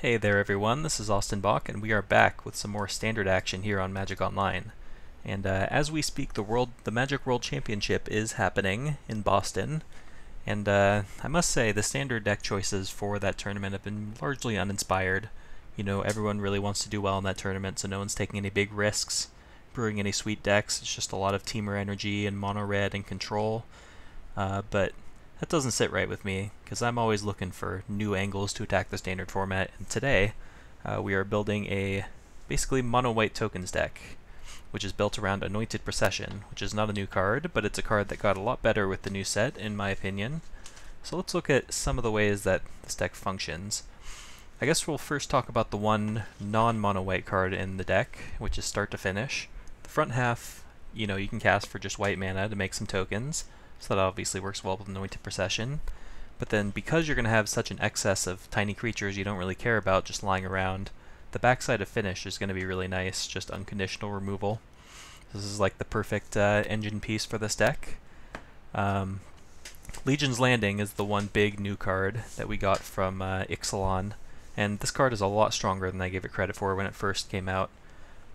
Hey there everyone, this is Austin Bach, and we are back with some more standard action here on Magic Online. And as we speak, the Magic World Championship is happening in Boston, and I must say the standard deck choices for that tournament have been largely uninspired. You know, everyone really wants to do well in that tournament, so no one's taking any big risks, brewing any sweet decks. It's just a lot of Temur energy and mono red and control. But that doesn't sit right with me, because I'm always looking for new angles to attack the standard format, and today we are building a basically mono-white tokens deck, which is built around Anointed Procession, which is not a new card, but it's a card that got a lot better with the new set, in my opinion. So let's look at some of the ways that this deck functions. I guess we'll first talk about the one non-mono-white card in the deck, which is Start to Finish. The front half, you can cast for just white mana to make some tokens, so that obviously works well with Anointed Procession. But then because you're going to have such an excess of tiny creatures you don't really care about just lying around, the backside of Finish is going to be really nice, just unconditional removal. This is like the perfect engine piece for this deck. Legion's Landing is the one big new card that we got from Ixalan, and this card is a lot stronger than I gave it credit for when it first came out.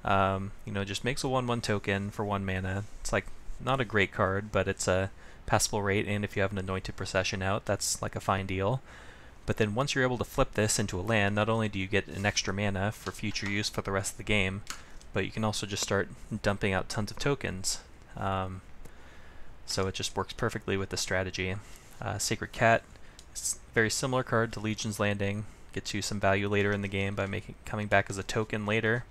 It just makes a 1/1 token for 1 mana. It's like not a great card, but it's a passable rate, and if you have an Anointed Procession out, that's like a fine deal. But then once you're able to flip this into a land, not only do you get an extra mana for future use for the rest of the game, but you can also just start dumping out tons of tokens. So it just works perfectly with the strategy. Sacred Cat is a very similar card to Legion's Landing. Gets you some value later in the game by coming back as a token later.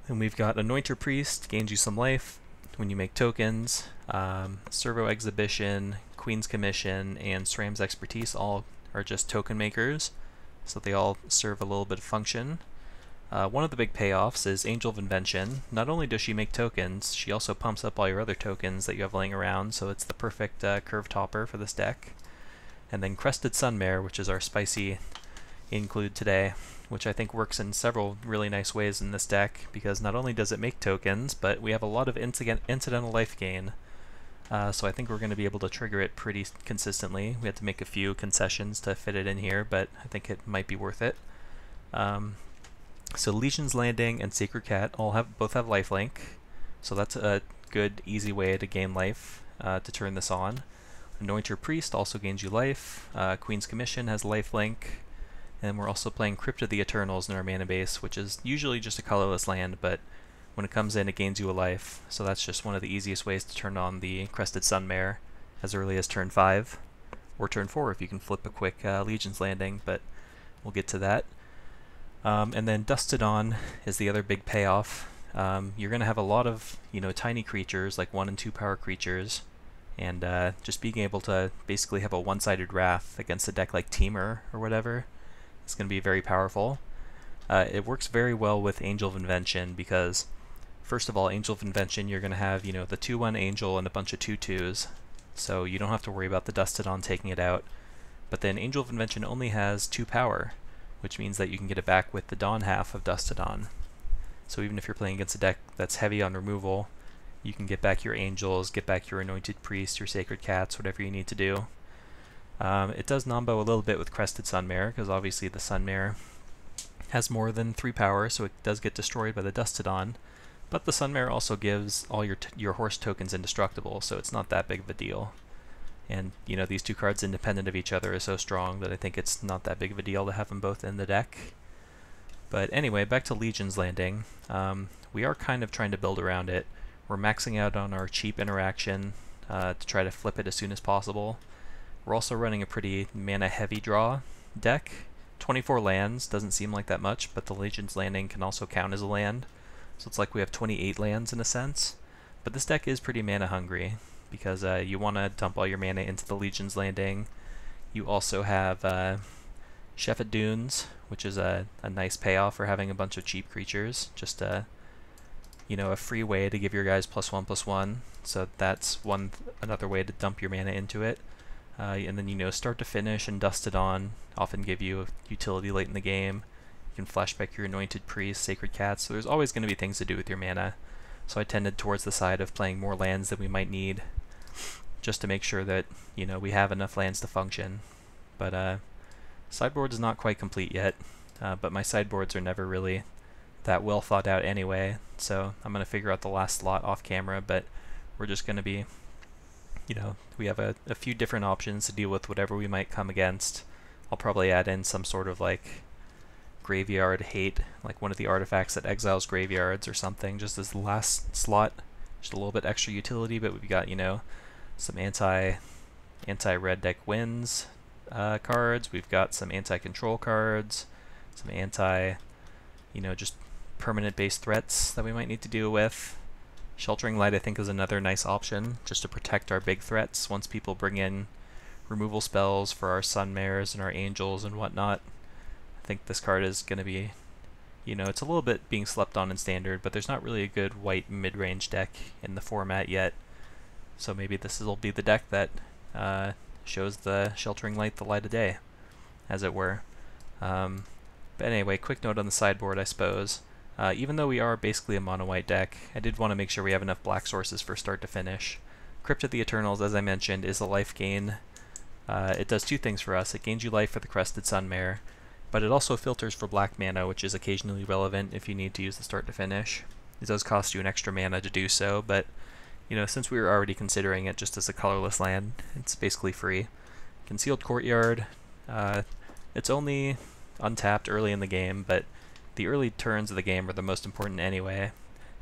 And we've got Anointed Priest, gains you some life when you make tokens. Servo Exhibition, Queen's Commission, and SRAM's Expertise all are just token makers, so they all serve a little bit of function. One of the big payoffs is Angel of Invention. Not only does she make tokens, she also pumps up all your other tokens that you have laying around, so it's the perfect curve topper for this deck. And then Crested Sunmare, which is our spicy include today, which I think works in several really nice ways in this deck, because not only does it make tokens, but we have a lot of incidental life gain. So I think we're going to be able to trigger it pretty consistently. We had to make a few concessions to fit it in here, but I think it might be worth it. So Legion's Landing and Sacred Cat both have lifelink, so that's a good, easy way to gain life to turn this on. Anointed Priest also gains you life. Queen's Commission has lifelink. And we're also playing Crypt of the Eternals in our mana base, which is usually just a colorless land, but when it comes in it gains you a life, so that's just one of the easiest ways to turn on the Crested Sunmare as early as turn 5, or turn 4 if you can flip a quick Legion's Landing, but we'll get to that. And then Dusted Dawn is the other big payoff. You're going to have a lot of tiny creatures, like 1 and 2 power creatures, and just being able to basically have a one-sided Wrath against a deck like Temur or whatever, it's going to be very powerful. It works very well with Angel of Invention because, first of all, Angel of Invention, you're going to have, the 2/1 Angel and a bunch of 2/2s, so you don't have to worry about the Dusted On taking it out. But then Angel of Invention only has 2 power, which means that you can get it back with the Dawn half of Dusted On. So even if you're playing against a deck that's heavy on removal, you can get back your Angels, get back your Anointed Priest, your Sacred Cats, whatever you need to do. It does nombo a little bit with Crested Sunmare, because obviously the Sunmare has more than 3 power, so it does get destroyed by the Dusted On. But the Sunmare also gives all your horse tokens indestructible, so it's not that big of a deal. And these two cards independent of each other are so strong that I think it's not that big of a deal to have them both in the deck. But anyway, back to Legion's Landing. We are kind of trying to build around it. We're maxing out on our cheap interaction to try to flip it as soon as possible. We're also running a pretty mana-heavy draw deck. 24 lands doesn't seem like that much, but the Legion's Landing can also count as a land. So it's like we have 28 lands in a sense. But this deck is pretty mana-hungry, because you want to dump all your mana into the Legion's Landing. You also have Shephet Dunes, which is a nice payoff for having a bunch of cheap creatures. Just a free way to give your guys +1/+1. So that's another way to dump your mana into it. And then Start to Finish and Dusted On often give you utility late in the game. You can flashback your Anointed Priest, Sacred Cats, so there's always going to be things to do with your mana. So I tended towards the side of playing more lands than we might need, just to make sure that we have enough lands to function. But Sideboard is not quite complete yet, but my sideboards are never really that well thought out anyway, so I'm going to figure out the last slot off camera, but we're just going to be, we have a few different options to deal with whatever we might come against. I'll probably add in some sort of like graveyard hate, like one of the artifacts that exiles graveyards or something, just as the last slot, just a little bit extra utility, but we've got, some anti-red deck wins cards, we've got some anti-control cards, some just permanent base threats that we might need to deal with. Sheltering Light I think is another nice option, just to protect our big threats once people bring in removal spells for our Sunmares and our Angels and whatnot. I think this card is going to be, it's a little bit being slept on in Standard, but there's not really a good white mid-range deck in the format yet. So maybe this will be the deck that shows the Sheltering Light the light of day, as it were. But anyway, quick note on the sideboard, I suppose. Even though we are basically a mono-white deck, I did want to make sure we have enough black sources for start to finish. Crypt of the Eternals, as I mentioned, is a life gain. It does two things for us. It gains you life for the Crested Sunmare, but it also filters for black mana, which is occasionally relevant if you need to use the start to finish. It does cost you an extra mana to do so, but since we were already considering it just as a colorless land, it's basically free. Concealed Courtyard, it's only untapped early in the game, but the early turns of the game are the most important anyway.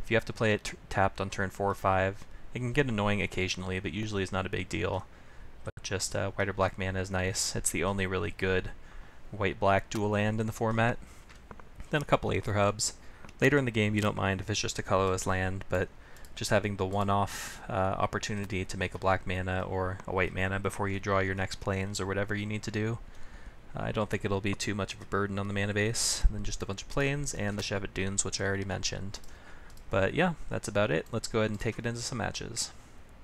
If you have to play it tapped on turn 4 or 5, it can get annoying occasionally, but usually is not a big deal. But just white or black mana is nice. It's the only really good white-black dual land in the format. Then a couple Aether Hubs. Later in the game you don't mind if it's just a colorless land, but just having the one-off opportunity to make a black mana or a white mana before you draw your next planes or whatever you need to do. I don't think it'll be too much of a burden on the mana base, and then just a bunch of planes and the Shevet Dunes, which I already mentioned. But yeah, that's about it. Let's go ahead and take it into some matches.